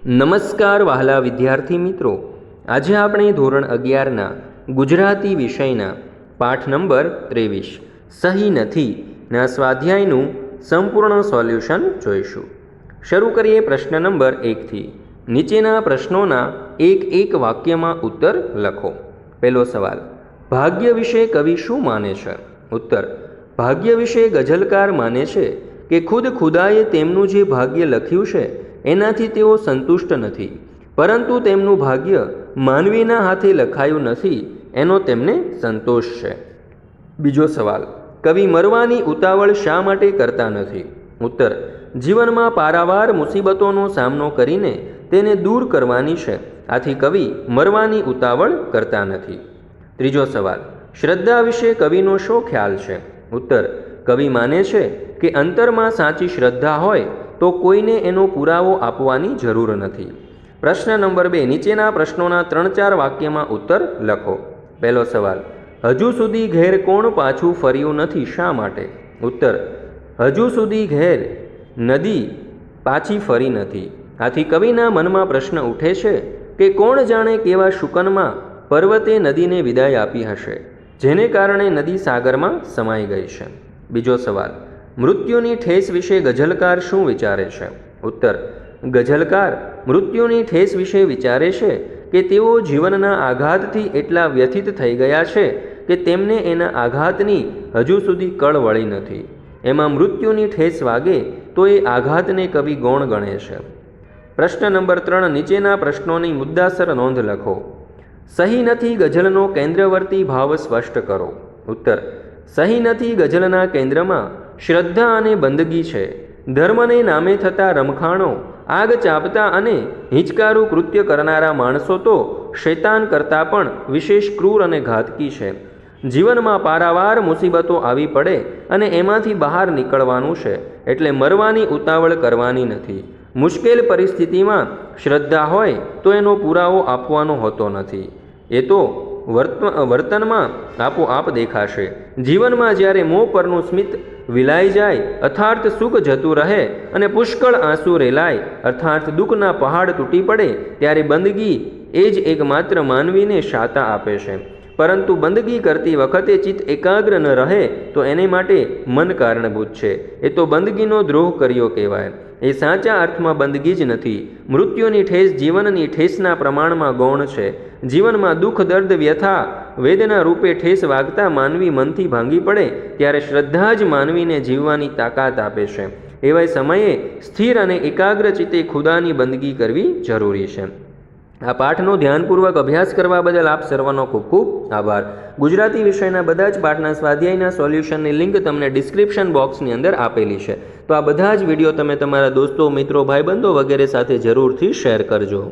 નમસ્કાર વહાલા વિદ્યાર્થી મિત્રો, આજે આપણે ધોરણ 11ના ગુજરાતી વિષયના પાઠ નંબર 23 સહી નથી ના સ્વાધ્યાયનું સંપૂર્ણ સોલ્યુશન જોઈશું. શરૂ કરીએ પ્રશ્ન નંબર 1થી. નીચેના પ્રશ્નોના એક વાક્યમાં ઉત્તર લખો. પહેલો સવાલ, ભાગ્ય વિશે કવિ શું માને છે? ઉત્તર, ભાગ્ય વિશે ગઝલકાર માને છે કે ખુદાએ તેમનું જે ભાગ્ય લખ્યું છે એનાથી તેઓ સંતુષ્ટ નથી, પરંતુ તેમનું ભાગ્ય માનવીના હાથે લખાયું નથી એનો તેમને સંતોષ છે. બીજો સવાલ, કવિ મરવાની ઉતાવળ શા માટે કરતા નથી? ઉત્તર, જીવનમાં પારાવાર મુસીબતોનો સામનો કરીને તેને દૂર કરવાની છે, આથી કવિ મરવાની ઉતાવળ કરતા નથી. ત્રીજો સવાલ, શ્રદ્ધા વિશે કવિનો શો ખ્યાલ છે? ઉત્તર, કવિ માને છે કે અંતરમાં સાચી શ્રદ્ધા હોય તો કોઈને એનો પુરાવો આપવાની જરૂર નથી. પ્રશ્ન નંબર 2, નીચેના પ્રશ્નોના 3-4 વાક્યમાં ઉત્તર લખો. પહેલો સવાલ, હજુ સુધી ઘેર કોણ પાછું ફર્યું નથી, શા માટે? ઉત્તર, હજુ સુધી ઘેર નદી પાછી ફરી નથી, આથી કવિના મનમાં પ્રશ્ન ઉઠે છે કે કોણ જાણે કેવા શુકનમાં પર્વતે નદીને વિદાય આપી હશે, જેને કારણે નદી સાગરમાં સમાઈ ગઈ છે. બીજો સવાલ, મૃત્યુની ઠેસ વિશે ગઝલકાર શું વિચારે છે? ઉત્તર, ગઝલકાર મૃત્યુની ઠેસ વિશે વિચારે છે કે તેઓ જીવનના આઘાતથી એટલા વ્યથિત થઈ ગયા છે કે તેમને એના આઘાતની હજુ સુધી કળ વળી નથી. એમાં મૃત્યુની ઠેસ વાગે તો એ આઘાતને કવિ ગૌણ ગણે છે. પ્રશ્ન નંબર 3, નીચેના પ્રશ્નોની મુદ્દાસર નોંધ લખો. સહી નથી ગઝલનો કેન્દ્રવર્તી ભાવ સ્પષ્ટ કરો. ઉત્તર, સહી નથી ગઝલના કેન્દ્રમાં શ્રદ્ધા અને બંદગી છે. ધર્મને નામે થતા રમખાણો, આગ ચાપતા અને હિંચકારું કૃત્ય કરનારા માણસો તો શૈતાન કરતાં પણ વિશેષ ક્રૂર અને ઘાતકી છે. જીવનમાં પારાવાર મુસીબતો આવી પડે અને એમાંથી બહાર નીકળવાનું છે, એટલે મરવાની ઉતાવળ કરવાની નથી. મુશ્કેલ પરિસ્થિતિમાં શ્રદ્ધા હોય તો એનો પુરાવો આપવાનો હોતો નથી, એ તો વર્તનમાં આપોઆપ દેખાશે. જીવનમાં જ્યારે મોં પરનું સ્મિત વિલાઈ જાય, અર્થાર્થ સુખ જતું રહે અને પુષ્કળ આંસુ રેલાય, અર્થાર્થ દુઃખના પહાડ તૂટી પડે, ત્યારે બંદગી એ જ એકમાત્ર માનવીને શાતા આપે છે. પરંતુ બંદગી કરતી વખતે ચિત્ત એકાગ્ર ન રહે તો એને માટે મન કારણભૂત છે, એ તો બંદગીનો દ્રોહ કર્યો કહેવાય. એ સાચા અર્થમાં બંદગી જ નથી. મૃત્યુની ઠેસ જીવનની ઠેસના પ્રમાણમાં ગૌણ છે. જીવનમાં દુઃખ, દર્દ, વ્યથા, વેદના રૂપે ઠેસ વાગતા માનવી મનથી ભાંગી પડે ત્યારે શ્રદ્ધા જ માનવીને જીવવાની તાકાત આપે છે. એવા સમયે સ્થિર અને એકાગ્ર ચિત્તે ખુદાની બંદગી કરવી જરૂરી છે. આ પાઠનો ધ્યાનપૂર્વક અભ્યાસ કરવા બદલ આપ સર્વનો ખૂબ ખૂબ આભાર. ગુજરાતી વિષયના બધા જ પાઠના સ્વાધ્યાયના સોલ્યુશનની લિંક તમને ડિસ્ક્રિપ્શન બોક્સની અંદર આપેલી છે. તો આ બધા જ વિડીયો તમે તમારા દોસ્તો, મિત્રો, ભાઈબંધો વગેરે સાથે જરૂરથી શેર કરજો.